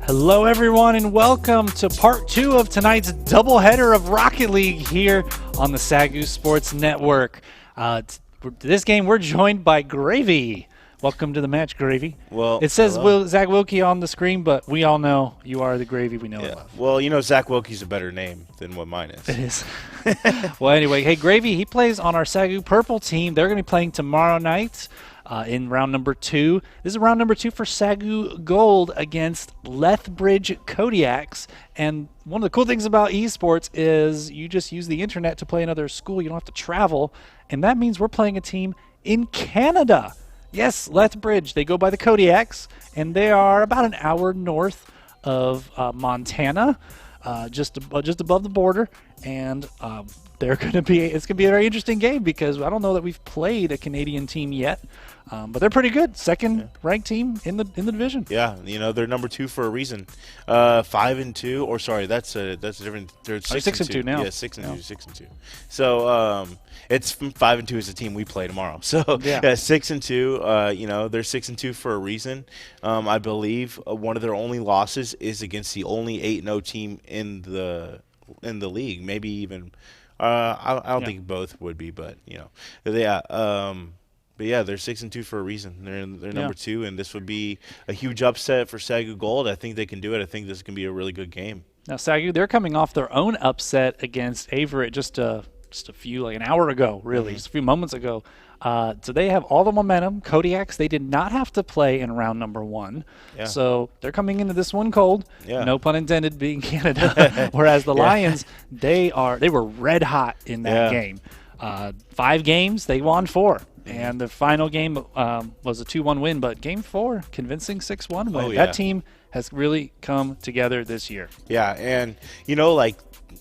Hello, everyone, and welcome to part 2 of tonight's doubleheader of Rocket League here on the SAGU Sports Network. This game, we're joined by Gravy. Welcome to the match, Gravy. Well, it says Zach Wilkie on the screen, but we all know you are the Gravy we know and love. Well, you know, Zach Wilkie's a better name than what mine is. It is. Well, anyway, hey, Gravy, he plays on our SAGU Purple team. They're going to be playing tomorrow night. In round number 2. This is round number 2 for SAGU Gold against Lethbridge Kodiaks. And one of the cool things about esports is you just use the internet to play another school. You don't have to travel. And that means we're playing a team in Canada. Yes, Lethbridge. They go by the Kodiaks, and they are about an hour north of Montana, just above the border. And it's going to be a very interesting game because I don't know that we've played a Canadian team yet. But they're pretty good. Second ranked team in the division. Yeah, you know, they're number 2 for a reason. 5-2, or sorry, that's a different. They're 6-2 now. Yeah, 6-2. So it's 5-2 is the team we play tomorrow. So yeah 6-2. You know, they're 6-2 for a reason. I believe one of their only losses is against the only 8-0 team in the league. Maybe even. I don't think both would be, but you know, But yeah, they're 6-2 for a reason. They're number 2, and this would be a huge upset for SAGU Gold. I think they can do it. I think this can be a really good game. Now SAGU, they're coming off their own upset against Averett just a few, like an hour ago, really, just a few moments ago. So they have all the momentum. Kodiaks, they did not have to play in round number 1. Yeah. So they're coming into this one cold. Yeah. No pun intended, being Canada. Whereas the Lions, they were red hot in that game. 5 games, they won 4. And the final game was a 2-1 win, but game 4, convincing 6-1 win. Oh, yeah. That team has really come together this year. Yeah, and, you know, like,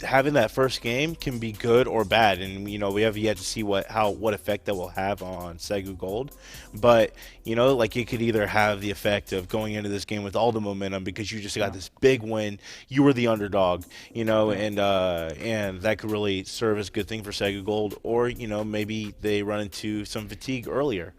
having that first game can be good or bad, and you know we have yet to see what effect that will have on SAGU Gold. But you know, like, it could either have the effect of going into this game with all the momentum because you just got this big win, you were the underdog, you know, and that could really serve as a good thing for SAGU Gold, or you know maybe they run into some fatigue earlier.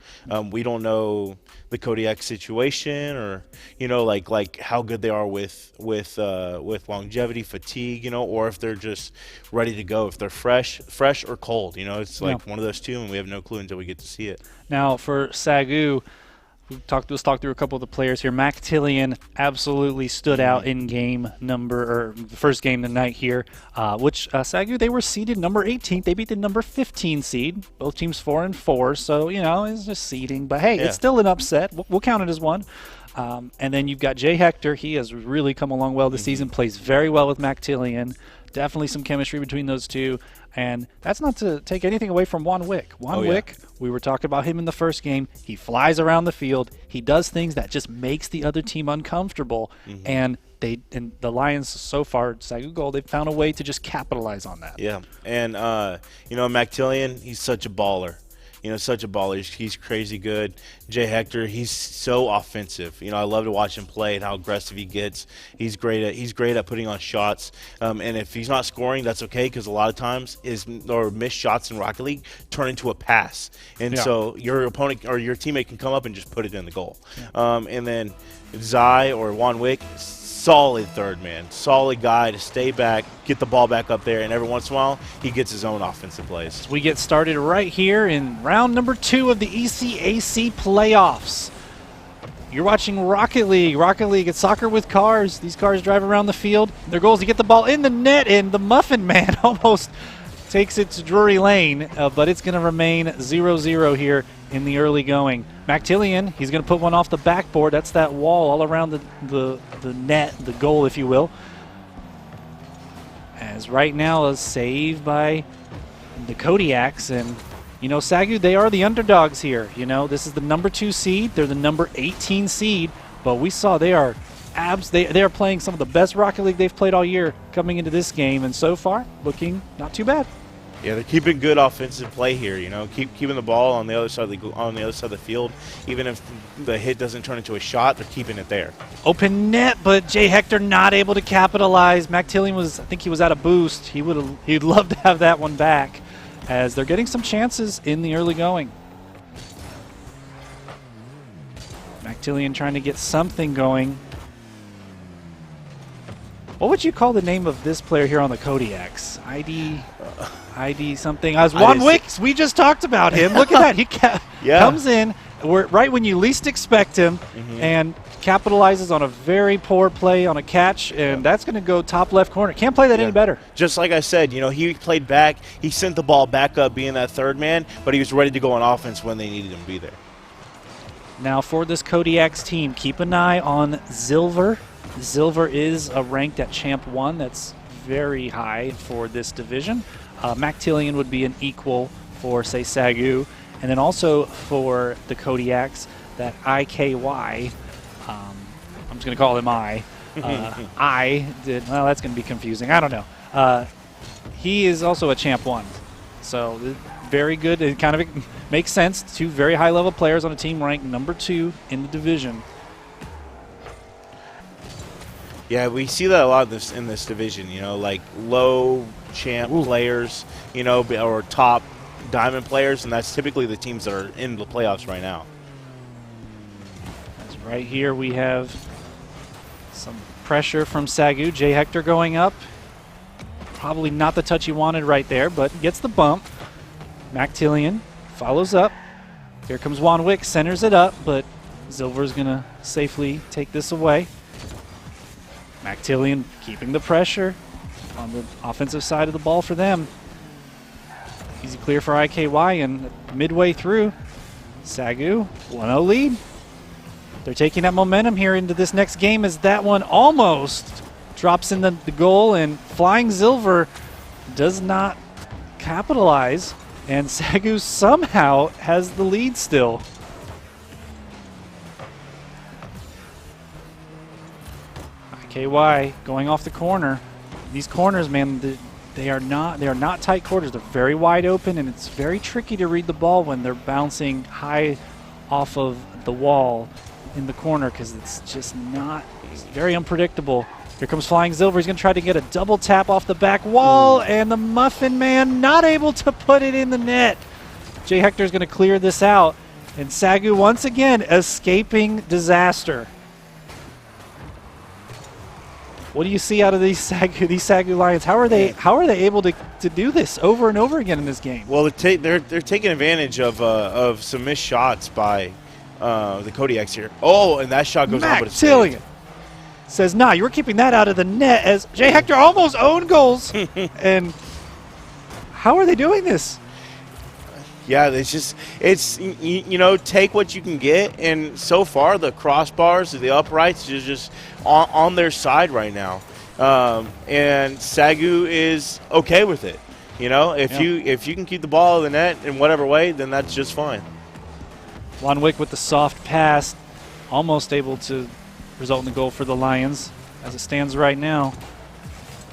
We don't know the Kodiak situation, or you know like how good they are with longevity, fatigue, you know, or if they're just ready to go, if they're fresh or cold. You know, it's like one of those two, and we have no clue until we get to see it. Now for SAGU, let's talk through a couple of the players here. Maxtillion absolutely stood out in the first game tonight here, which SAGU, they were seeded number 18th. They beat the number 15 seed. Both teams 4-4, so you know it's just seeding. But hey, it's still an upset. We'll count it as one. And then you've got Jay Hector. He has really come along well this season. Plays very well with Maxtillion. Definitely some chemistry between those two. And that's not to take anything away from Juan Wick. Wick, we were talking about him in the first game. He flies around the field. He does things that just makes the other team uncomfortable. And the Lions so far, SAGU Gold, they've found a way to just capitalize on that. Yeah, and you know, Maxtillion, he's such a baller. You know, such a baller. He's crazy good. Jay Hector, he's so offensive. You know, I love to watch him play and how aggressive he gets. He's great at putting on shots. And if he's not scoring, that's okay, because a lot of times missed shots in Rocket League turn into a pass, and so your opponent or your teammate can come up and just put it in the goal. And then Zai or Juan Wick, solid third man, solid guy to stay back, get the ball back up there, and every once in a while he gets his own offensive plays. We get started right here in round number 2 of the ECAC playoffs. You're watching Rocket League. Rocket League, it's soccer with cars. These cars drive around the field. Their goal is to get the ball in the net, and the Muffin Man almost takes it to Drury Lane, but it's going to remain 0-0 here in the early going. Maxtillion, he's going to put one off the backboard. That's that wall all around the net, the goal, if you will. As right now a save by the Kodiaks. And, you know, SAGU, they are the underdogs here. You know, this is the number 2 seed. They're the number 18 seed. But we saw they are they are playing some of the best Rocket League they've played all year coming into this game. And so far, looking not too bad. Yeah, they're keeping good offensive play here. You know, keeping the ball on the other side of the field. Even if the hit doesn't turn into a shot, they're keeping it there. Open net, but Jay Hector not able to capitalize. Maxtillion I think he was out of boost. He'd love to have that one back, as they're getting some chances in the early going. Maxtillion trying to get something going. What would you call the name of this player here on the Kodiaks? ID something. As Juan Wicks, we just talked about him. Look at that. He comes in right when you least expect him and capitalizes on a very poor play on a catch, and that's going to go top left corner. Can't play that any better. Just like I said, you know, he played back. He sent the ball back up being that third man, but he was ready to go on offense when they needed him to be there. Now for this Kodiaks team, keep an eye on Zilver. Zilver is ranked at Champ 1. That's very high for this division. Mactillion would be an equal for, say, SAGU. And then also for the Kodiaks, that IKY, I'm just going to call him I. Well, that's going to be confusing. I don't know. He is also a Champ 1. So very good. It kind of makes sense. Two very high-level players on a team ranked number 2 in the division. Yeah, we see that a lot in this division, you know, like low champ players, you know, or top diamond players, and that's typically the teams that are in the playoffs right now. That's right here we have some pressure from SAGU. Jay Hector going up. Probably not the touch he wanted right there, but gets the bump. Mactillion follows up. Here comes Juan Wick, centers it up, but Zilver's going to safely take this away. Mactillion keeping the pressure on the offensive side of the ball for them. Easy clear for IKY, and midway through, SAGU 1-0 lead. They're taking that momentum here into this next game as that one almost drops in the goal, and Flying Zilver does not capitalize, and SAGU somehow has the lead still. IKY going off the corner. These corners, man, they are not tight quarters. They're very wide open, and it's very tricky to read the ball when they're bouncing high off of the wall in the corner because it's just not. It's very unpredictable. Here comes Flying Zilver. He's going to try to get a double tap off the back wall, and the Muffin Man not able to put it in the net. Jay Hector's going to clear this out, and SAGU once again escaping disaster. What do you see out of these SAGU Lions? How are they able to do this over and over again in this game? Well, they're taking advantage of some missed shots by the Kodiaks here. Oh, and that shot goes on, but it's saved. Says, nah, you were keeping that out of the net as Jay Hector almost owned goals. And how are they doing this? Yeah, it's you know, take what you can get, and so far the crossbars, the uprights is just on their side right now, and SAGU is okay with it. You know, if you can keep the ball in the net in whatever way, then that's just fine. Juan Wick with the soft pass, almost able to result in the goal for the Lions as it stands right now.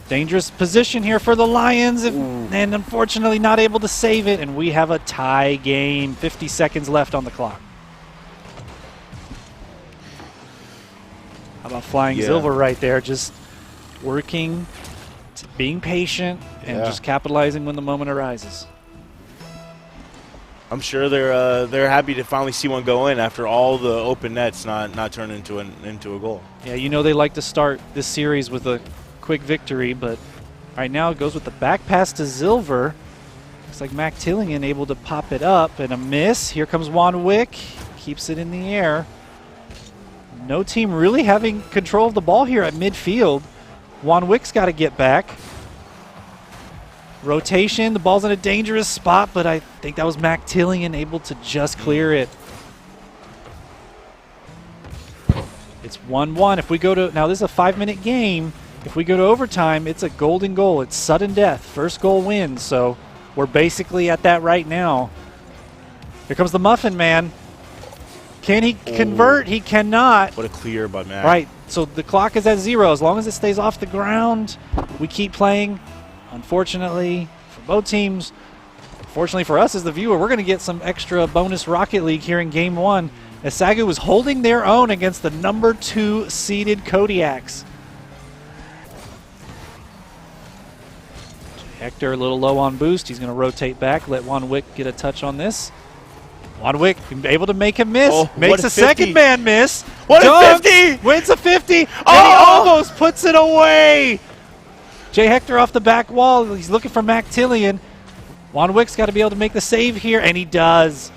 Dangerous position here for the Lions, and unfortunately not able to save it, and we have a tie game. 50 seconds left on the clock. How about Flying Zilver right there, just working, being patient, and just capitalizing when the moment arises. I'm sure they're happy to finally see one go in after all the open nets not turn into a goal. Yeah, you know they like to start this series with a quick victory, but right now it goes with the back pass to Zilver. Looks like Mactillion able to pop it up, and a miss. Here comes Juan Wick, keeps it in the air. No team really having control of the ball here at midfield. Juan Wick's got to get back. Rotation, the ball's in a dangerous spot, but I think that was Mactillion able to just clear it. It's 1-1. If we go to, now this is a 5-minute game. If we go to overtime, it's a golden goal. It's sudden death. First goal wins, so we're basically at that right now. Here comes the Muffin Man. Can he convert? He cannot. What a clear by Mac. Right, so the clock is at 0. As long as it stays off the ground, we keep playing. Unfortunately for both teams, fortunately for us as the viewer, we're going to get some extra bonus Rocket League here in Game 1 as SAGU was holding their own against the number 2 seeded Kodiaks. Hector a little low on boost. He's going to rotate back, let Juan Wick get a touch on this. Juan Wick able to make him miss. Makes a second man miss. What a 50! Wins a 50, and he almost puts it away. Jay Hector off the back wall. He's looking for Mactillion. Juan Wick's got to be able to make the save here, and he does.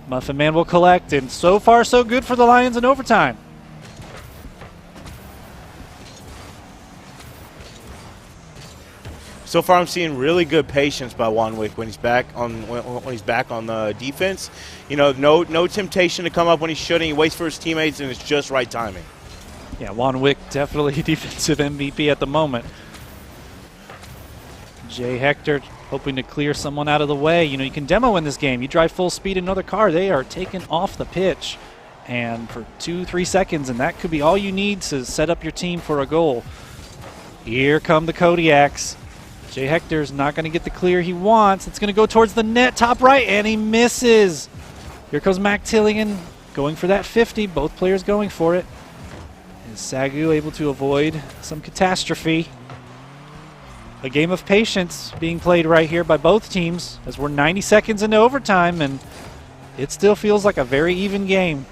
Muffin Man will collect, and so far so good for the Lions in overtime. So far, I'm seeing really good patience by Juan Wick when he's back on the defense. You know, no temptation to come up when he shouldn't. He waits for his teammates, and it's just right timing. Yeah, Juan Wick definitely defensive MVP at the moment. Jay Hector hoping to clear someone out of the way. You know, you can demo in this game. You drive full speed in another car, they are taken off the pitch. And for 2-3 seconds, and that could be all you need to set up your team for a goal. Here come the Kodiaks. Jay Hector's not going to get the clear he wants. It's going to go towards the net, top right, and he misses. Here comes Mactillion going for that 50. Both players going for it. Is SAGU able to avoid some catastrophe? A game of patience being played right here by both teams as we're 90 seconds into overtime, and it still feels like a very even game.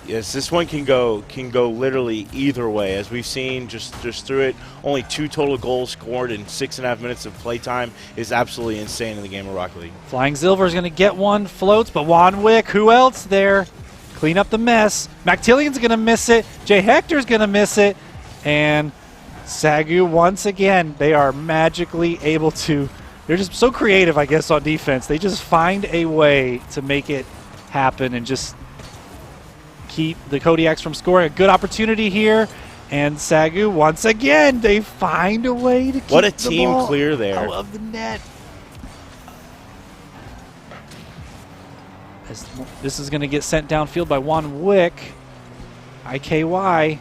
Yes, this one can go literally either way. As we've seen just through it, only 2 total goals scored in 6.5 minutes of playtime is absolutely insane in the game of Rocket League. Flying Silver is going to get one, floats, but Juan Wick, who else there? Clean up the mess. Mactillion's going to miss it. Jay Hector's going to miss it. And SAGU, once again, they are magically able to, they're just so creative, I guess, on defense. They just find a way to make it happen and just keep the Kodiaks from scoring. A good opportunity here, and SAGU once again they find a way to keep what a the team ball clear there out of the net. This is going to get sent downfield by Juan Wick. IKY.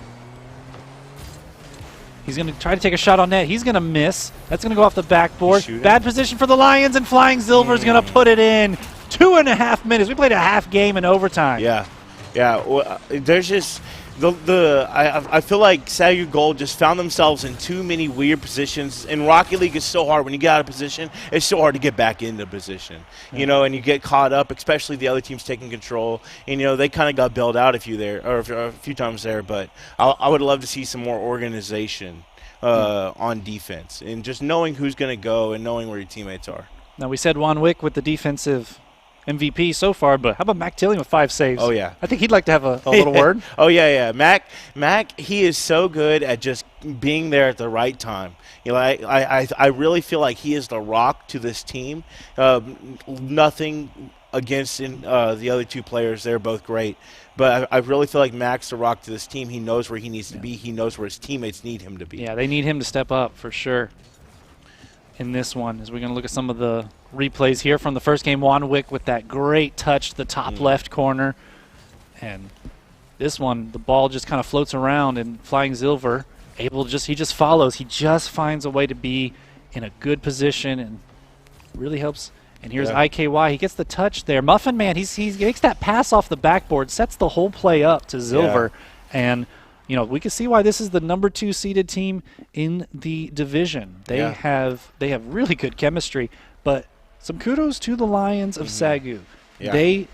He's going to try to take a shot on net. He's going to miss. That's going to go off the backboard. Bad position for the Lions, and Flying Silver is going to put it in. 2.5 minutes. We played a half game in overtime. Yeah. Yeah, well, there's just I feel like SAGU Gold just found themselves in too many weird positions. In Rocket League, it's so hard when you get out of position. It's so hard to get back into position, you know, and you get caught up, especially the other team's taking control. And you know they kind of got bailed out a few times there. But I would love to see some more organization on defense and just knowing who's going to go and knowing where your teammates are. Now we said Juan Wick with the defensive MVP so far, but how about Mactillion with 5 saves? Oh, yeah. I think he'd like to have a little word. Oh, yeah. Mac, he is so good at just being there at the right time. You know, I really feel like he is the rock to this team. Nothing against the other 2 players. They're both great. But I really feel like Mac's the rock to this team. He knows where he needs to be. He knows where his teammates need him to be. Yeah, they need him to step up for sure in this one. As we're going to look at some of the replays here from the first game. Juan Wick with that great touch to the top left corner. And this one, the ball just kind of floats around, and Flying Silver he just follows. He just finds a way to be in a good position and really helps. And here's IKY. He gets the touch there. Muffin Man, he makes that pass off the backboard, sets the whole play up to Silver. Yeah. And you know, we can see why this is the number 2 seeded team in the division. They have really good chemistry, but some kudos to the Lions of SAGU. Yeah. They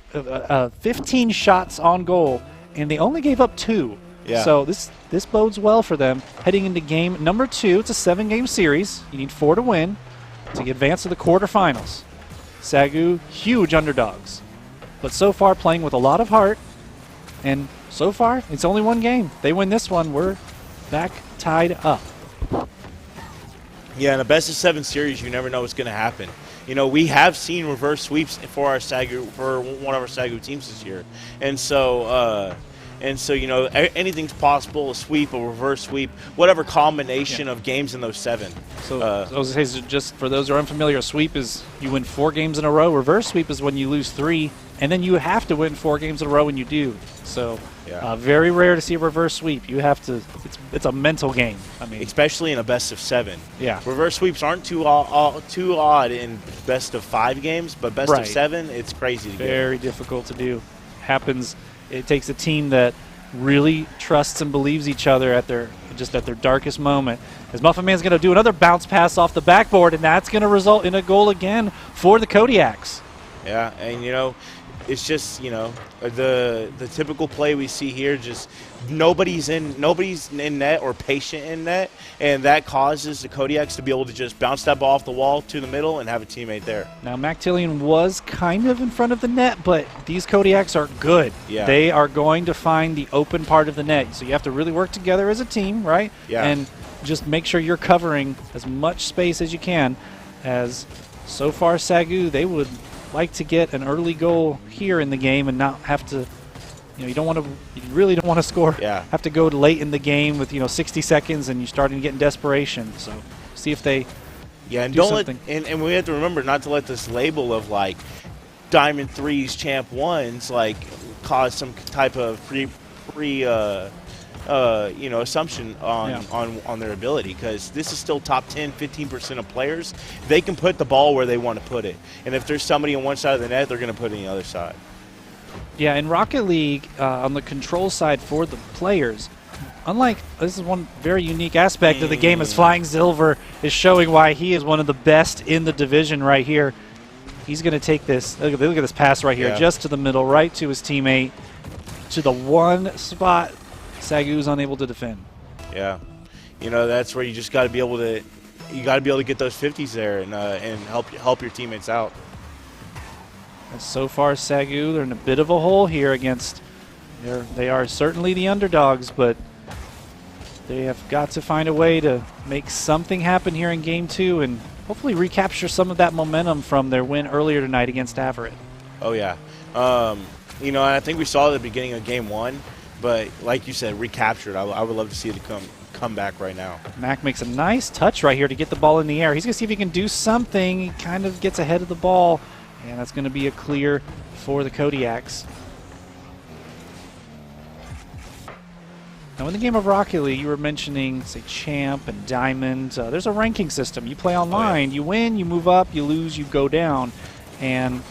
15 shots on goal, and they only gave up 2. Yeah. So this bodes well for them heading into game number 2. It's a 7-game series. You need 4 to win to advance to the quarterfinals. SAGU, huge underdogs, but so far playing with a lot of heart, and so far, it's only 1 game. They win this one, we're back tied up. Yeah, in a best-of-7 series, you never know what's going to happen. You know, we have seen reverse sweeps for one of our SAGU teams this year, and so you know anything's possible. A sweep, a reverse sweep, whatever combination of games in those 7. So I was going to say, just for those who are unfamiliar, a sweep is you win 4 games in a row. Reverse sweep is when you lose 3, and then you have to win 4 games in a row when you do. So very rare to see a reverse sweep. You have to. It's a mental game. I mean, especially in a best-of-7. Yeah, reverse sweeps aren't too odd in best-of-5 games, but best-of-7, it's crazy to get. Very difficult to do. Happens. It takes a team that really trusts and believes each other at their darkest moment. As Muffin Man's going to do another bounce pass off the backboard, and that's going to result in a goal again for the Kodiaks. Yeah, and you know, it's just, you know, the typical play we see here. Just nobody's in net or patient in net, and that causes the Kodiaks to be able to just bounce that ball off the wall to the middle and have a teammate there. Now, Mactillion was kind of in front of the net, but these Kodiaks are good. Yeah. They are going to find the open part of the net. So you have to really work together as a team, right? Yeah. And just make sure you're covering as much space as you can. As so far, SAGU, they would like to get an early goal here in the game and not have to, you really don't want to score. Yeah. Have to go late in the game with 60 seconds and you're starting to get in desperation. So see if they and do don't something. and we have to remember not to let this label of like Diamond 3s, Champ 1s like cause some type of assumption on their ability, because this is still top 10, 15% of players. They can put the ball where they want to put it, and if there's somebody on one side of the net, they're going to put it on the other side. Yeah, in Rocket League, on the control side for the players, this is one very unique aspect of the game, is Flying Silver is showing why he is one of the best in the division right here. He's going to take this, look at this pass right here, just to the middle, right to his teammate, to the one spot SAGU's unable to defend. Yeah, that's where you just got to be able to, get those 50s there and help your teammates out. And so far, SAGU, they're in a bit of a hole here against. They are certainly the underdogs, but they have got to find a way to make something happen here in Game 2 and hopefully recapture some of that momentum from their win earlier tonight against Averett. Oh yeah, I think we saw it at the beginning of Game 1. But like you said, recaptured. I would love to see it come back right now. Mac makes a nice touch right here to get the ball in the air. He's going to see if he can do something. He kind of gets ahead of the ball, and that's going to be a clear for the Kodiaks. Now, in the game of Rocket League, you were mentioning, say, Champ and Diamond. There's a ranking system. You play online, you win, you move up, you lose, you go down. And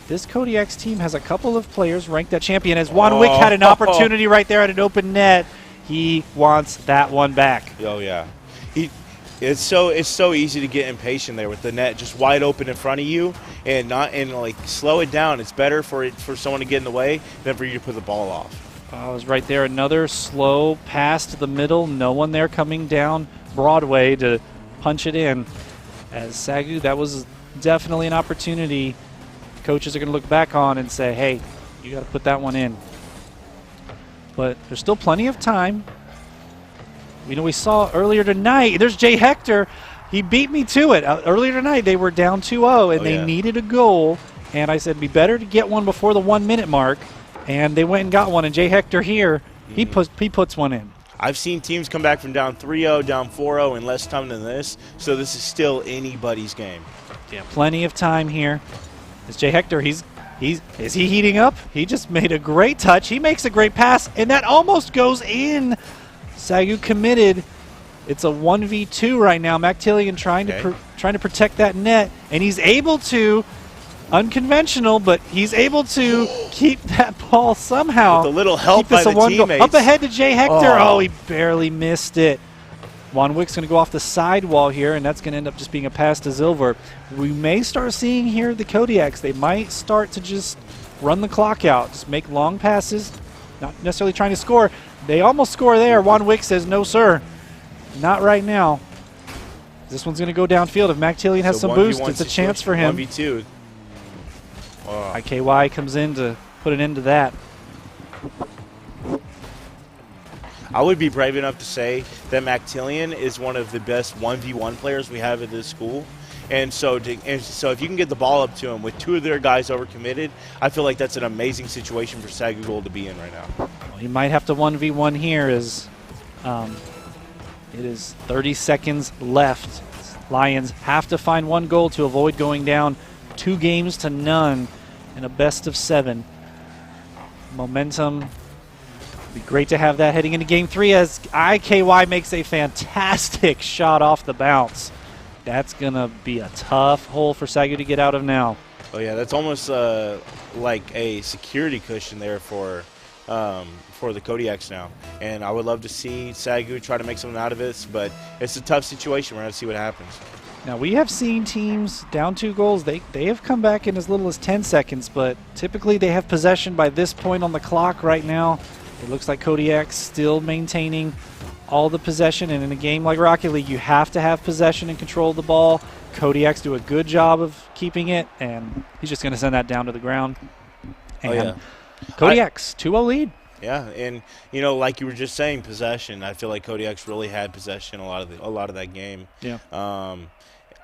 this Kodiaks team has a couple of players ranked at champion. As Juan Wick had an opportunity right there at an open net, he wants that one back. Oh yeah, it's so easy to get impatient there with the net just wide open in front of you, and slow it down. It's better for someone to get in the way than for you to put the ball off. It was right there, another slow pass to the middle. No one there coming down Broadway to punch it in. As SAGU, that was definitely an opportunity coaches are going to look back on and say, hey, you got to put that one in. But there's still plenty of time. We saw earlier tonight, there's Jay Hector. He beat me to it. Earlier tonight, they were down 2-0, and they needed a goal. And I said, it'd be better to get one before the 1 minute mark. And they went and got one. And Jay Hector here, he puts one in. I've seen teams come back from down 3-0, down 4-0 in less time than this. So this is still anybody's game. Yeah, plenty of time here. It's Jay Hector. Is he heating up? He just made a great touch. He makes a great pass, and that almost goes in. SAGU committed. It's a 1v2 right now. Mactillion trying to protect that net, and he's able to, unconventional, but he's able to keep that ball somehow. With a little help by the teammates. Up ahead to Jay Hector. Oh, he barely missed it. Juan Wick's going to go off the sidewall here, and that's going to end up just being a pass to Silver. We may start seeing here the Kodiaks. They might start to just run the clock out, just make long passes, not necessarily trying to score. They almost score there. Juan Wick says, no, sir, not right now. This one's going to go downfield. If Mactillion has some boost, it's a chance for him. 1v2. IKY comes in to put an end to that. I would be brave enough to say that Mactillion is one of the best 1v1 players we have at this school. And so if you can get the ball up to him with two of their guys overcommitted, I feel like that's an amazing situation for SAGU Gold to be in right now. Well, he might have to 1v1 here as it is 30 seconds left. Lions have to find one goal to avoid going down 2-0 in a best of 7. Momentum. Be great to have that heading into Game 3 as IKY makes a fantastic shot off the bounce. That's going to be a tough hole for SAGU to get out of now. Oh, yeah, that's almost like a security cushion there for the Kodiaks now. And I would love to see SAGU try to make something out of this, but it's a tough situation. We're going to see what happens. Now, we have seen teams down 2 goals. They have come back in as little as 10 seconds, but typically they have possession by this point on the clock right now. It looks like Kodiak still maintaining all the possession, and in a game like Rocket League, you have to have possession and control of the ball. Kodiak's do a good job of keeping it, and he's just going to send that down to the ground. And Kodiak's 2-0 lead. Yeah, and you know, like you were just saying, possession. I feel like Kodiak's really had possession a lot of that game. Yeah.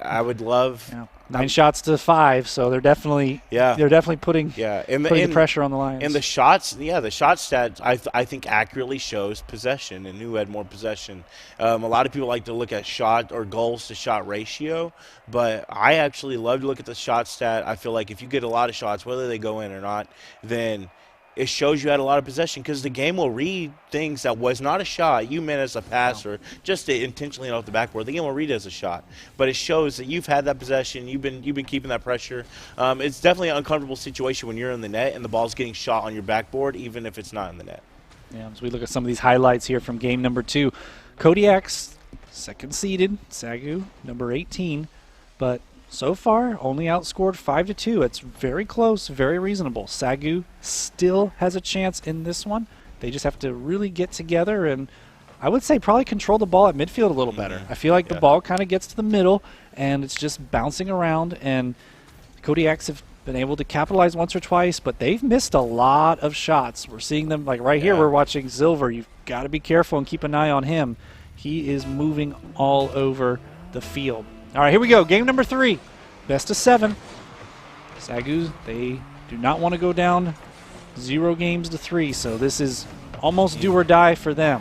I would love 9 shots to 5, so they're definitely putting the pressure on the Lions. And the shots, the shot stats I think accurately shows possession and who had more possession. A lot of people like to look at shot or goals to shot ratio, but I actually love to look at the shot stat. I feel like if you get a lot of shots, whether they go in or not, then it shows you had a lot of possession, because the game will read things that was not a shot you meant as a pass or just intentionally off the backboard. The game will read it as a shot, but it shows that you've had that possession. You've been keeping that pressure. It's definitely an uncomfortable situation when you're in the net and the ball's getting shot on your backboard, even if it's not in the net. Yeah, as we look at some of these highlights here from game number 2, Kodiak's second seeded, SAGU number 18, but so far, only outscored 5-2. It's very close, very reasonable. SAGU still has a chance in this one. They just have to really get together and, I would say, probably control the ball at midfield a little better. I feel like the ball kind of gets to the middle and it's just bouncing around, and Kodiaks have been able to capitalize once or twice, but they've missed a lot of shots. We're seeing them, like right here, we're watching Silver. You've got to be careful and keep an eye on him. He is moving all over the field. All right, here we go. Game number 3. Best of 7. SAGU, they do not want to go down 0 games to 3, so this is almost do or die for them.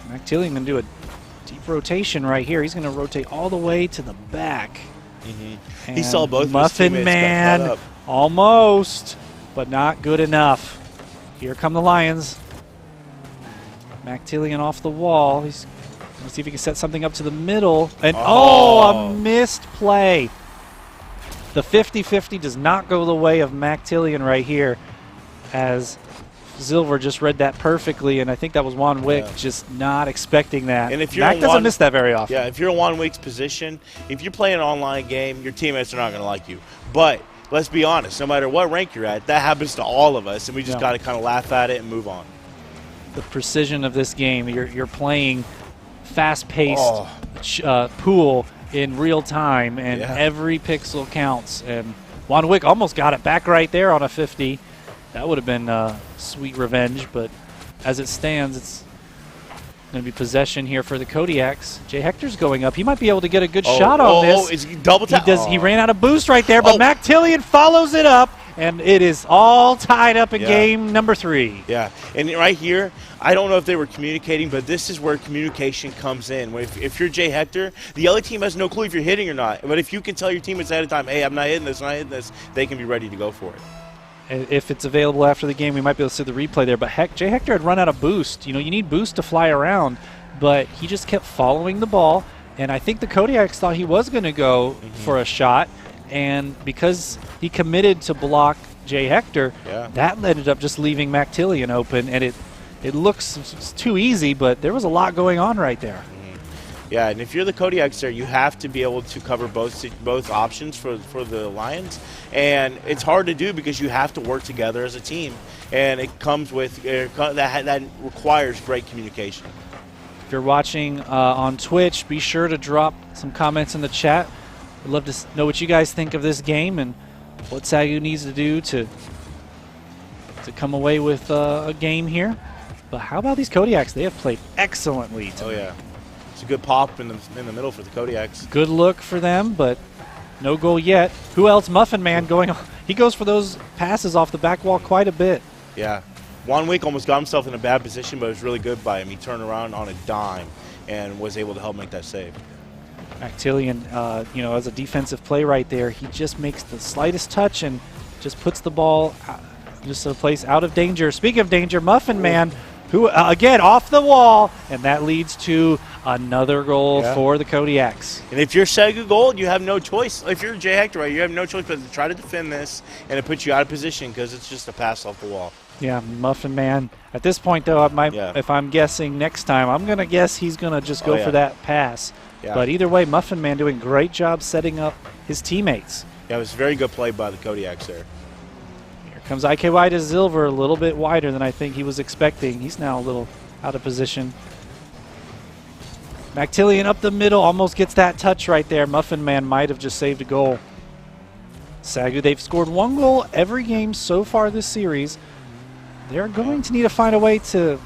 McTillian going to do a deep rotation right here. He's going to rotate all the way to the back. He saw both Muffin of his teammates Man, almost, but not good enough. Here come the Lions. McTillian off the wall. He's going to see if he can set something up to the middle. And a missed play. The 50-50 does not go the way of McTillian right here, as Silver just read that perfectly, and I think that was Juan Wick just not expecting that. And if you're Mac doesn't miss that very often. Yeah, if you're in Juan Wick's position, if you're playing an online game, your teammates are not going to like you. But let's be honest, no matter what rank you're at, that happens to all of us, and we just got to kind of laugh at it and move on. The precision of this game, you're playing fast-paced pool in real time, and every pixel counts. And Juan Wick almost got it back right there on a 50. That would have been sweet revenge, but as it stands, it's going to be possession here for the Kodiaks. Jay Hector's going up. He might be able to get a good shot on this. Is he double tap? He ran out of boost right there, but McTillian follows it up, and it is all tied up in game number 3. Yeah, and right here, I don't know if they were communicating, but this is where communication comes in. If you're Jay Hector, the other team has no clue if you're hitting or not. But if you can tell your teammates ahead of time, hey, I'm not hitting this, they can be ready to go for it. If it's available after the game, we might be able to see the replay there. But Jay Hector had run out of boost. You know, you need boost to fly around, but he just kept following the ball. And I think the Kodiaks thought he was going to go for a shot. And because he committed to block Jay Hector, that ended up just leaving McTillian open. And it looks too easy, but there was a lot going on right there. Yeah, and if you're the Kodiaks there, you have to be able to cover both options for the Lions, and it's hard to do because you have to work together as a team, and it comes with that requires great communication. If you're watching on Twitch, be sure to drop some comments in the chat. We'd love to know what you guys think of this game and what SAGU needs to do to come away with a game here. But how about these Kodiaks? They have played excellently tonight. It's a good pop in the middle for the Kodiaks. Good look for them, but no goal yet. Who else? Muffin Man going. He goes for those passes off the back wall quite a bit. Yeah. Juan Wick almost got himself in a bad position, but it was really good by him. He turned around on a dime and was able to help make that save. McTillian, as a defensive play right there, he just makes the slightest touch and just puts the ball just a place out of danger. Speaking of danger, Muffin Man, who, again, off the wall, and that leads to Another goal for the Kodiaks. And if you're SAGU Gold, you have no choice. If you're Jay Hector, right, you have no choice but to try to defend this, and it puts you out of position because it's just a pass off the wall. Yeah, Muffin Man. At this point, though, if I'm guessing next time, I'm going to guess he's going to just go for that pass. Yeah. But either way, Muffin Man doing a great job setting up his teammates. Yeah, it was a very good play by the Kodiaks there. Here comes IKY to Silver, a little bit wider than I think he was expecting. He's now a little out of position. Mactillion up the middle, almost gets that touch right there. Muffin Man might have just saved a goal. SAGU, they've scored 1 goal every game so far this series. They're going to need to find a way to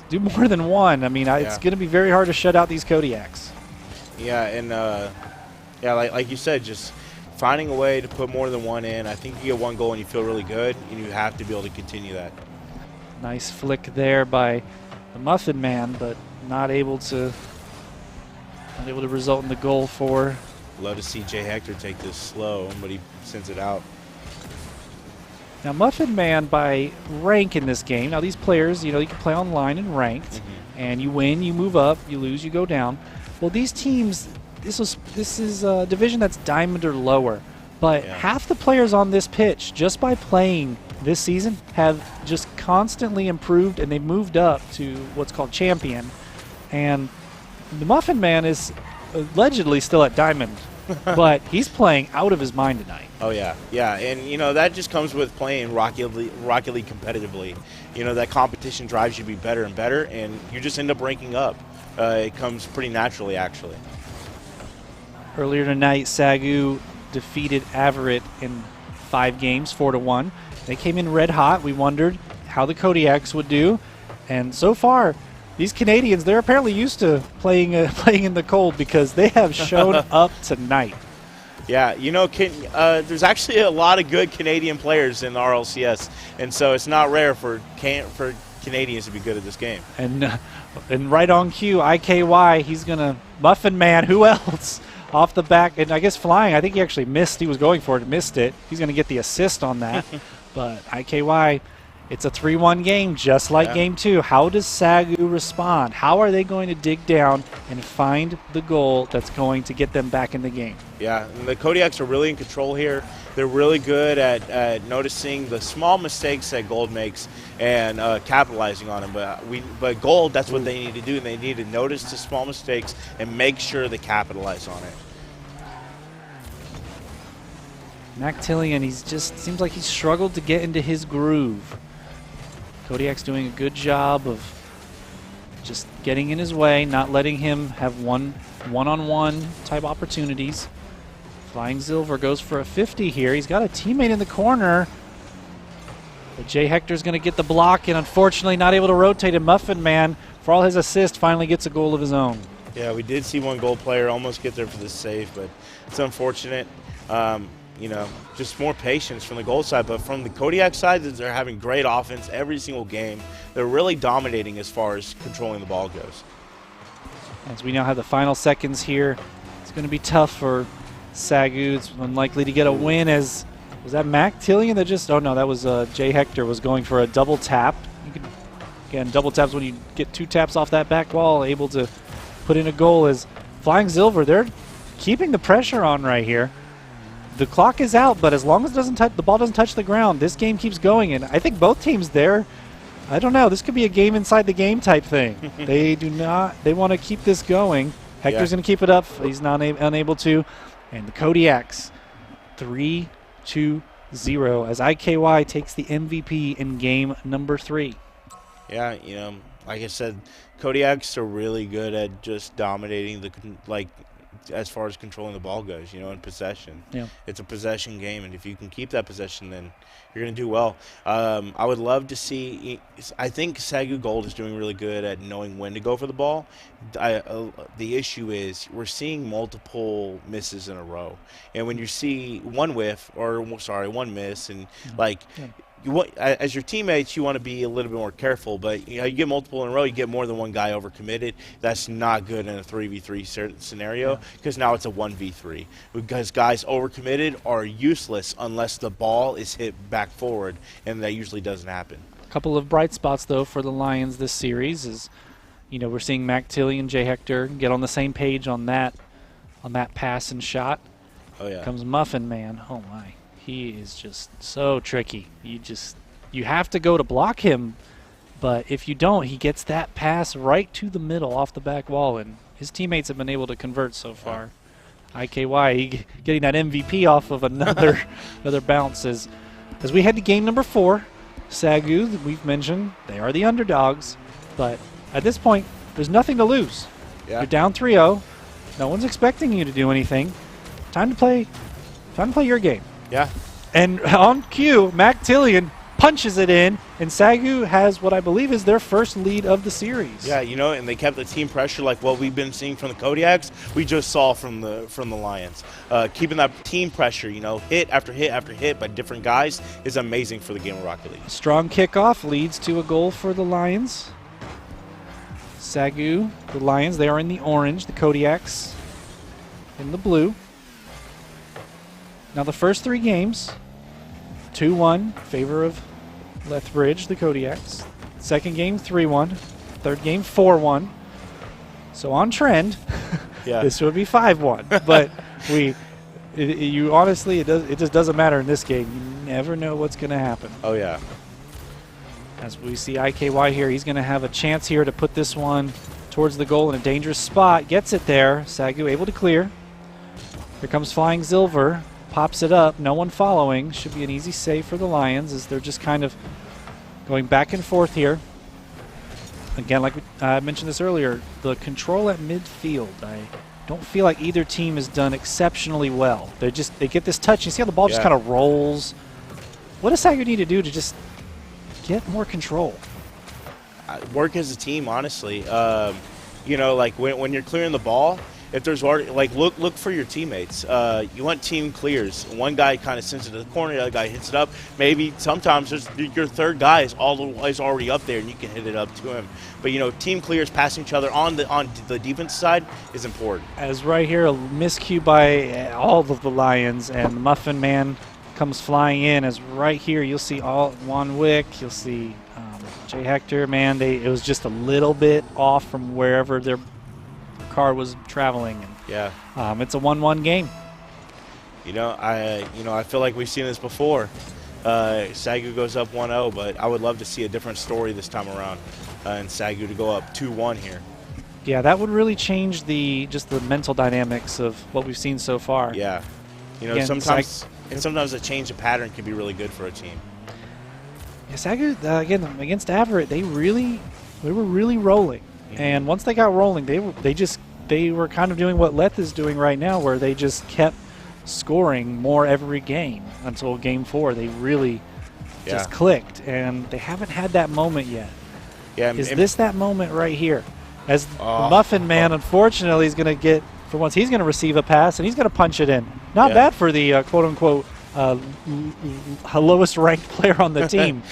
do more than one. I mean, it's going to be very hard to shut out these Kodiaks. Yeah, and like you said, just finding a way to put more than one in. I think you get 1 goal and you feel really good, and you have to be able to continue that. Nice flick there by the Muffin Man, but not able to result in the goal for. Love to see Jay Hector take this slow, but he sends it out. Now, Muffin Man, by rank in this game, now these players, you can play online and ranked, and you win, you move up, you lose, you go down. Well, these teams, this is a division that's diamond or lower, but half the players on this pitch, just by playing this season, have just constantly improved, and they've moved up to what's called champion. And the Muffin Man is allegedly still at diamond, but he's playing out of his mind tonight. Oh, yeah. Yeah, and, that just comes with playing Rocket League competitively. That competition drives you to be better and better, and you just end up ranking up. It comes pretty naturally, actually. Earlier tonight, SAGU defeated Averett in 5 games, 4-1. They came in red hot. We wondered how the Kodiaks would do, and so far, these Canadians, they're apparently used to playing in the cold because they have shown up tonight. Yeah, there's actually a lot of good Canadian players in the RLCS, and so it's not rare for Canadians to be good at this game. And right on cue, IKY, he's going to Muffin Man, who else? Off the back, and I guess flying, I think he actually missed. He was going for it, missed it. He's going to get the assist on that. But IKY, it's a 3-1 game, just like Game 2. How does SAGU respond? How are they going to dig down and find the goal that's going to get them back in the game? Yeah, and the Kodiaks are really in control here. They're really good at noticing the small mistakes that Gold makes and capitalizing on them. But Gold, that's what they need to do. They need to notice the small mistakes and make sure they capitalize on it. Mactillion, seems like he's struggled to get into his groove. Kodiak's doing a good job of just getting in his way, not letting him have one-on-one type opportunities. Flying Silver goes for a 50 here. He's got a teammate in the corner. But Jay Hector's going to get the block, and unfortunately not able to rotate. And Muffin Man, for all his assist, finally gets a goal of his own. Yeah, we did see one goal player almost get there for the save, but it's unfortunate. Just more patience from the goal side. But from the Kodiak side, they're having great offense every single game. They're really dominating as far as controlling the ball goes. As we now have the final seconds here, it's going to be tough for SAGU. It's unlikely to get a win. Was that Mactillion that just... Oh, no, that was Jay Hector was going for a double tap. Again, double taps when you get 2 taps off that back wall, able to put in a goal. As Flying Silver, they're keeping the pressure on right here. The clock is out, but as long as the ball doesn't touch the ground, this game keeps going. And I think both teams there, I don't know, this could be a game inside the game type thing. They want to keep this going. Hector's going to keep it up. He's not unable to. And the Kodiaks, 3-2-0 as IKY takes the MVP in game number 3. Yeah, like I said, Kodiaks are really good at just dominating as far as controlling the ball goes, in possession. Yeah. It's a possession game, and if you can keep that possession, then you're going to do well. I would love to see – I think SAGU Gold is doing really good at knowing when to go for the ball. The issue is we're seeing multiple misses in a row. And when you see one miss, and as your teammates, you want to be a little bit more careful, but you get multiple in a row, you get more than one guy overcommitted. That's not good in a 3v3 scenario because now it's a 1v3 because guys overcommitted are useless unless the ball is hit back forward, and that usually doesn't happen. A couple of bright spots, though, for the Lions this series is You know, we're seeing Mactilly and J. Hector get on the same page on that pass and shot. Oh yeah. Comes Muffin Man. Oh my. He is just so tricky. You have to go to block him, but if you don't, he gets that pass right to the middle off the back wall, and his teammates have been able to convert so far. IKY getting that MVP off of another bounce as we head to game number 4. SAGU, we've mentioned, they are the underdogs, but at this point, there's nothing to lose. Yeah. You're down 3-0. No one's expecting you to do anything. Time to play your game. Yeah. And on cue, Mactillion punches it in, and SAGU has what I believe is their first lead of the series. Yeah, you know, and they kept the team pressure like what we've been seeing from the Kodiaks. We just saw from the Lions. Keeping that team pressure, you know, hit after hit after hit by different guys is amazing for the game of Rocket League. Strong kickoff leads to a goal for the Lions. SAGU, the Lions, they are in the orange. The Kodiaks in the blue. Now the first 3 games, 2-1 favor of Lethbridge, the Kodiaks. Second game, 3-1. Third game, 4-1. So on trend, Yeah. this would be 5-1. But you honestly, it just doesn't matter in this game. You never know what's going to happen. Oh yeah. As we see IKY here, he's going to have a chance here to put this one towards the goal in a dangerous spot. Gets it there. SAGU able to clear. Here comes Flying Silver. Pops it up. No one following. Should be an easy save for the Lions as they're just kind of going back and forth here. Again, like I mentioned this earlier, the control at midfield, I don't feel like either team has done exceptionally well. They get this touch. You see how the ball just kind of rolls. What does SAGU need to do to just get more control? Work as a team, honestly. You know, like when you're clearing the ball, if there's already, like, look for your teammates. You want team clears. One guy kind of sends it to the corner, the other guy hits it up. Maybe sometimes your third guy is already up there, and you can hit it up to him. But, you know, team clears, passing each other on the defense side is important. As right here, a miscue by all of the Lions, and the Muffin Man comes flying in. As right here, you'll see Juan Wick, you'll see J. Hector. Man, it was just a little bit off from wherever their car was traveling. And, yeah. It's a 1-1 game. You know, I feel like we've seen this before. SAGU goes up 1-0, but I would love to see a different story this time around, and SAGU to go up 2-1 here. Yeah, that would really change just the mental dynamics of what we've seen so far. Yeah. You know, Again, sometimes a change of pattern can be really good for a team. Yeah, SAGU, again, against Averett, they were really rolling. And once they got rolling, they were kind of doing what Leth is doing right now, where they just kept scoring more every game until game 4. They really just clicked, and they haven't had that moment yet. Yeah, is this that moment right here? As the Muffin Man, unfortunately, is going to get, for once, he's going to receive a pass, and he's going to punch it in. Not bad for the quote-unquote lowest-ranked player on the team.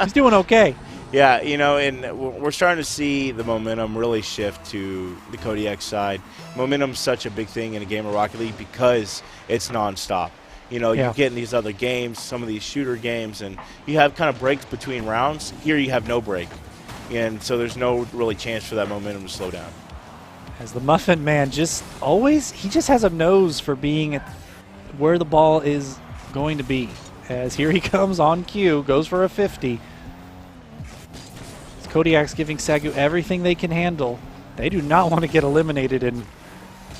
He's doing okay. Yeah, you know, and we're starting to see the momentum really shift to the Kodiak side. Momentum's such a big thing in a game of Rocket League because it's nonstop. You know, you get in these other games, some of these shooter games, and you have kind of breaks between rounds. Here you have no break, and so there's no really chance for that momentum to slow down. As the Muffin Man he just has a nose for being at where the ball is going to be. As here he comes on cue, goes for a 50. Kodiak's giving SAGU everything they can handle. They do not want to get eliminated in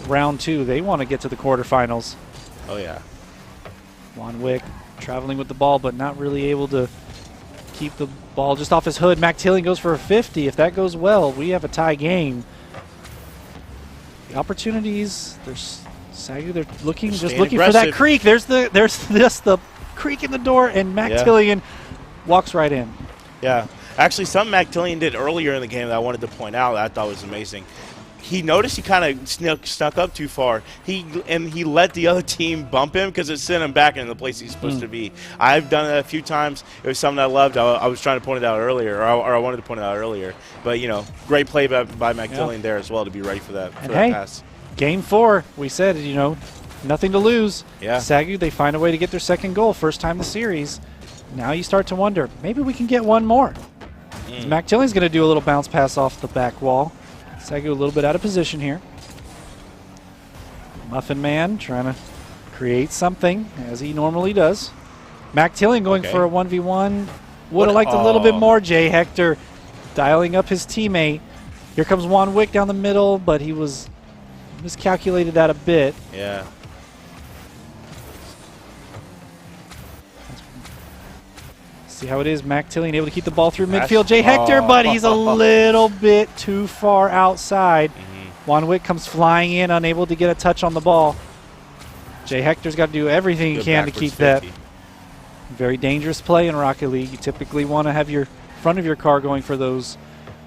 round 2. They want to get to the quarterfinals. Oh, yeah. Juan Wick traveling with the ball, but not really able to keep the ball just off his hood. Mactillion goes for a 50. If that goes well, we have a tie game. The opportunities, there's SAGU, they're looking for that creek. There's just the creek in the door, and Mactillion walks right in. Yeah. Actually, something Mactillion did earlier in the game that I wanted to point out that I thought was amazing. He noticed he kind of snuck up too far. He let the other team bump him because it sent him back into the place he's supposed to be. I've done that a few times. It was something I loved. I was trying to point it out earlier, or I wanted to point it out earlier. But, you know, great play by Mactillion there as well to be ready for that pass. Game 4, we said, you know, nothing to lose. Yeah. SAGU, they find a way to get their second goal, first time in the series. Now you start to wonder, maybe we can get one more. Mac Tilling's going to do a little bounce pass off the back wall. SAGU a little bit out of position here. Muffin Man trying to create something, as he normally does. Mac Tilling going for a 1v1. Would have liked a little bit more. Jay Hector dialing up his teammate. Here comes Juan Wick down the middle, but he was miscalculated that a bit. Yeah. See how it is. Mac Tilling able to keep the ball through midfield. Jay Hector, but he's a little bit too far outside. Juan Wick comes flying in, unable to get a touch on the ball. Jay Hector's got to do everything he can to keep 50. That. Very dangerous play in Rocket League. You typically want to have your front of your car going for those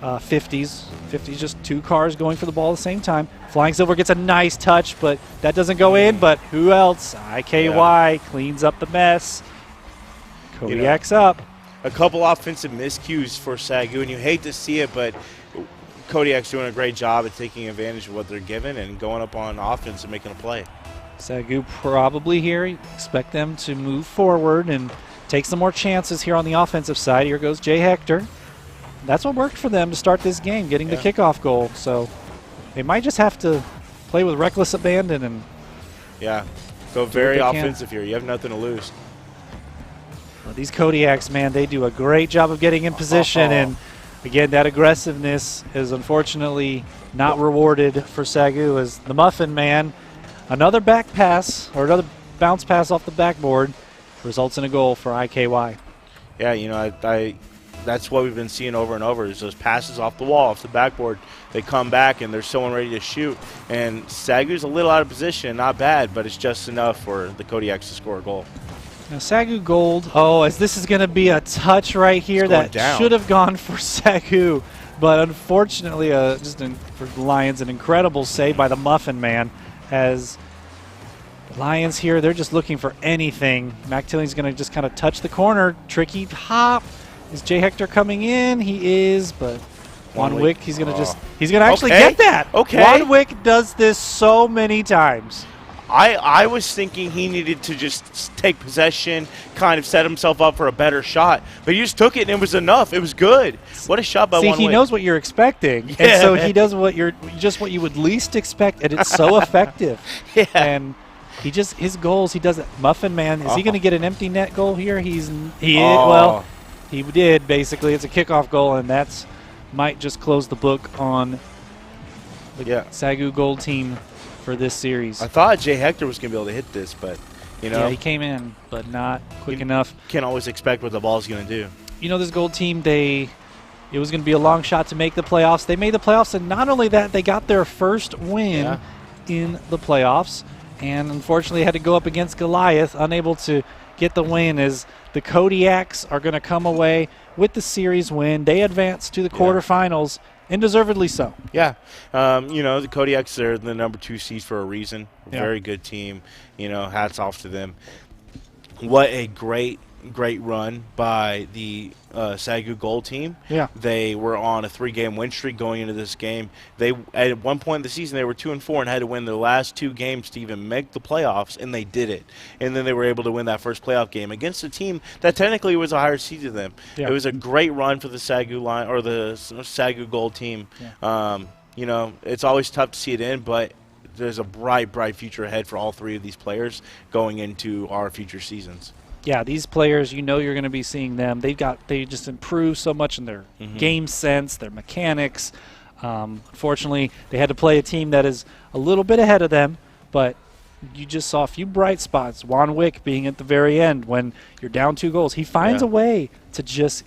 50s. 50s, just two cars going for the ball at the same time. Flying Silver gets a nice touch, but that doesn't go in. But who else? IKY cleans up the mess. Kodiak's up. A couple offensive miscues for SAGU, and you hate to see it, but Kodiak's doing a great job at taking advantage of what they're given and going up on offense and making a play. SAGU probably here. Expect them to move forward and take some more chances here on the offensive side. Here goes Jay Hector. That's what worked for them to start this game, getting the kickoff goal. So they might just have to play with reckless abandon and go very offensive here. You have nothing to lose. Well, these Kodiaks, man, they do a great job of getting in position, and again, that aggressiveness is unfortunately not rewarded for SAGU as the Muffin Man. Another back pass, or another bounce pass off the backboard, results in a goal for IKY. Yeah, you know, that's what we've been seeing over and over is those passes off the wall, off the backboard. They come back, and there's someone ready to shoot. And SAGU's a little out of position, not bad, but it's just enough for the Kodiaks to score a goal. Now, SAGU Gold, as this is going to be a touch right here that should have gone for SAGU. But unfortunately, for the Lions, an incredible save by the Muffin Man. As the Lions here, they're just looking for anything. Mac Tilling's going to just kind of touch the corner. Tricky hop. Is Jay Hector coming in? He is, but Juan Wick, he's going to actually get that. Juan Wick does this so many times. I was thinking he needed to just take possession, kind of set himself up for a better shot. But he just took it, and it was enough. It was good. What a shot by Juan Wick. See, he knows what you're expecting. Yeah. And so he does what what you would least expect, and it's so effective. Yeah. And his goals, he does it. Muffin Man, is he going to get an empty net goal here? Well, he did, basically. It's a kickoff goal, and that's might just close the book on the SAGU Gold team for this series. I thought Jay Hector was going to be able to hit this, but, you know. Yeah, he came in, but not quick enough. Can't always expect what the ball's going to do. You know, this Gold team, it was going to be a long shot to make the playoffs. They made the playoffs, and not only that, they got their first win in the playoffs, and unfortunately had to go up against Goliath, unable to get the win, as the Kodiaks are going to come away with the series win. They advance to the quarterfinals. And deservedly so. Yeah. You know, the Kodiaks are the #2 seed for a reason. Very good team. You know, hats off to them. What a great run by the SAGU Gold team. Yeah. They were on a 3-game win streak going into this game. They at one point in the season they were 2-4 and had to win their last 2 games to even make the playoffs, and they did it. And then they were able to win that first playoff game against a team that technically was a higher seed than them. Yeah. It was a great run for the SAGU line or the SAGU Gold team. Yeah. You know, it's always tough to see it in, but there's a bright future ahead for all 3 of these players going into our future seasons. Yeah, these players, you know you're going to be seeing them. They just improved so much in their game sense, their mechanics. Unfortunately, they had to play a team that is a little bit ahead of them, but you just saw a few bright spots. Juan Wick being at the very end when you're down 2 goals. He finds a way to just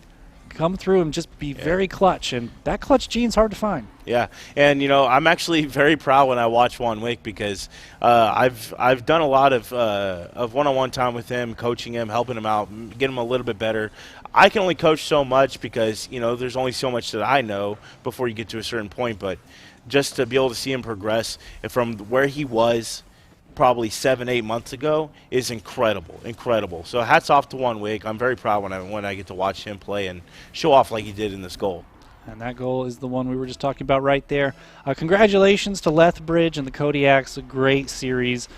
come through and just be very clutch, and that clutch gene's hard to find. Yeah, and you know I'm actually very proud when I watch Juan Wick because I've done a lot of one-on-one time with him, coaching him, helping him out, getting him a little bit better. I can only coach so much because you know there's only so much that I know before you get to a certain point. But just to be able to see him progress from where he was probably 7-8 months ago is incredible. So hats off to Juan Wick. I'm very proud when I get to watch him play and show off like he did in this goal. And that goal is the one we were just talking about right there. Congratulations to Lethbridge and the Kodiaks. A great series.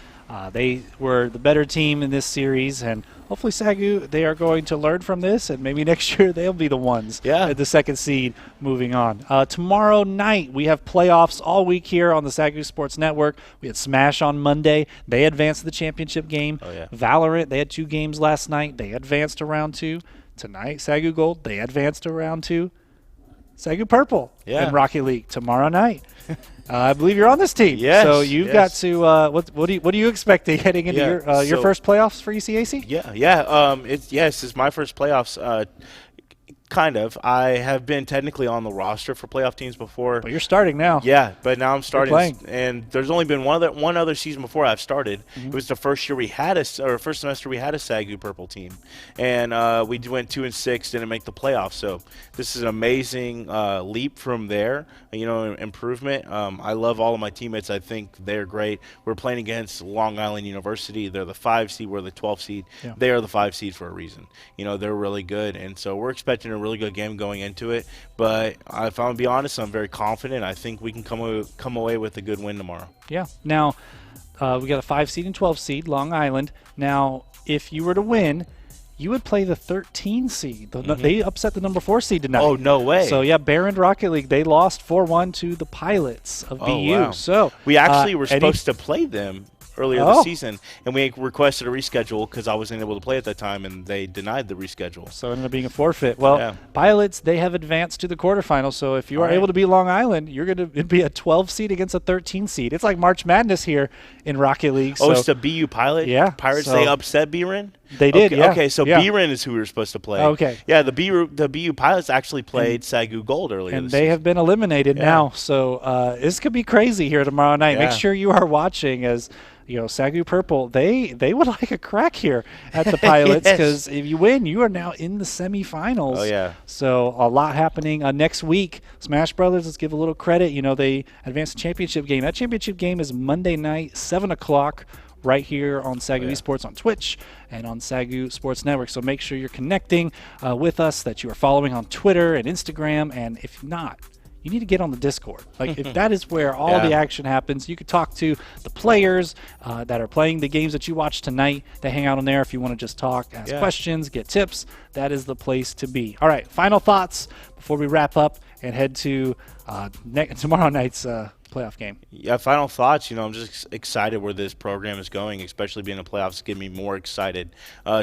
They were the better team in this series, and hopefully SAGU, they are going to learn from this, and maybe next year they'll be the ones at the second seed moving on. Tomorrow night, we have playoffs all week here on the SAGU Sports Network. We had Smash on Monday. They advanced to the championship game. Valorant, they had 2 games last night. They advanced to round 2. Tonight, SAGU Gold, they advanced to round 2. SAGU Purple in Rocket League tomorrow night. I believe you're on this team. Yes. So you've got to. What are you expecting heading into your first playoffs for ECAC? It's my first playoffs. Kind of. I have been technically on the roster for playoff teams before. But you're starting now. Yeah, but now I'm starting. And there's only been one other season before I've started. It was the first year we had first semester we had a SAGU Purple team, and we went 2-6, didn't make the playoffs. So this is an amazing leap from there. Improvement. I love all of my teammates. I think they're great. We're playing against Long Island University. They're the 5 seed. We're the 12 seed. Yeah. They are the 5 seed for a reason. They're really good, and so we're expecting a really good game going into it. But if I'm going to be honest, I'm very confident. I think we can come away with a good win tomorrow. Yeah. Now, we got a 5 seed and 12 seed, Long Island. Now, if you were to win, you would play the 13 seed. They upset the number 4 seed tonight. Oh, no way. So, Barron Rocket League, they lost 4-1 to the Pilots of BU. Wow. So we actually were supposed to play them earlier this season, and we requested a reschedule because I wasn't able to play at that time, and they denied the reschedule. So it ended up being a forfeit. Well, Pilots, they have advanced to the quarterfinals, so if you are able to beat Long Island, you're going to be a 12 seed against a 13 seed. It's like March Madness here in Rocket League. So it's the BU Pilot? Yeah. Pirates, they upset BRIN? They did, Okay, so BRIN is who we were supposed to play. Okay. Yeah, the BU Pilots actually played SAGU Gold earlier and this they season. have been eliminated now. So this could be crazy here tomorrow night. Make sure you are watching as SAGU Purple, they would like a crack here at the Pilots because if you win, you are now in the semifinals. Oh, yeah. So a lot happening next week. Smash Brothers, let's give a little credit. They advanced the championship game. That championship game is Monday night, 7 o'clock, right here on SAGU Esports on Twitch and on SAGU Sports Network. So make sure you're connecting with us, that you are following on Twitter and Instagram. And if not, you need to get on the Discord. If that is where all the action happens, you could talk to the players that are playing the games that you watch tonight. They hang out on there if you want to just talk, ask questions, get tips. That is the place to be. All right, final thoughts before we wrap up and head to tomorrow night's playoff game. Yeah, final thoughts. I'm just excited where this program is going, especially being in the playoffs. Get me more excited.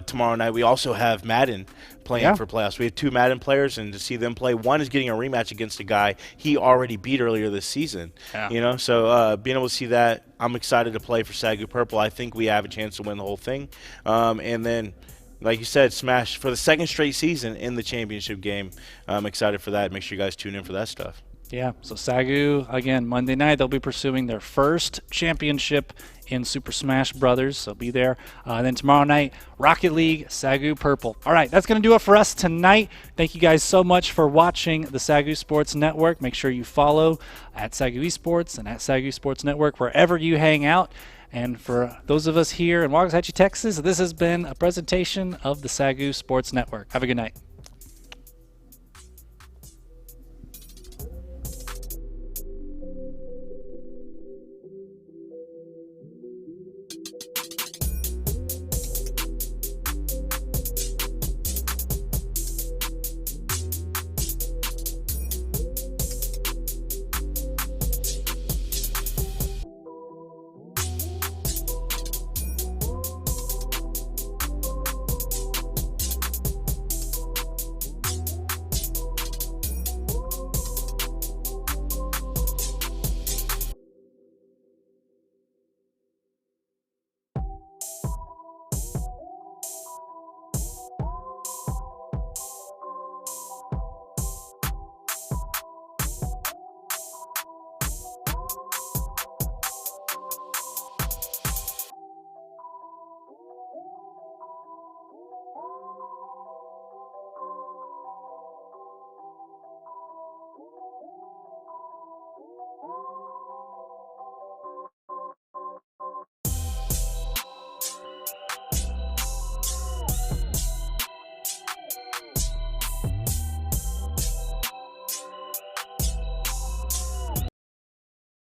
Tomorrow night, we also have Madden playing for playoffs. We have 2 Madden players, and to see them play, one is getting a rematch against a guy he already beat earlier this season. So being able to see that, I'm excited to play for SAGU Purple. I think we have a chance to win the whole thing. And then, like you said, Smash for the 2nd straight season in the championship game. I'm excited for that. Make sure you guys tune in for that stuff. Yeah, so SAGU, again, Monday night, they'll be pursuing their first championship in Super Smash Brothers, so be there. And then tomorrow night, Rocket League, SAGU Purple. All right, that's going to do it for us tonight. Thank you guys so much for watching the SAGU Sports Network. Make sure you follow at SAGU Esports and at SAGU Sports Network wherever you hang out. And for those of us here in Waxahachie, Texas, this has been a presentation of the SAGU Sports Network. Have a good night.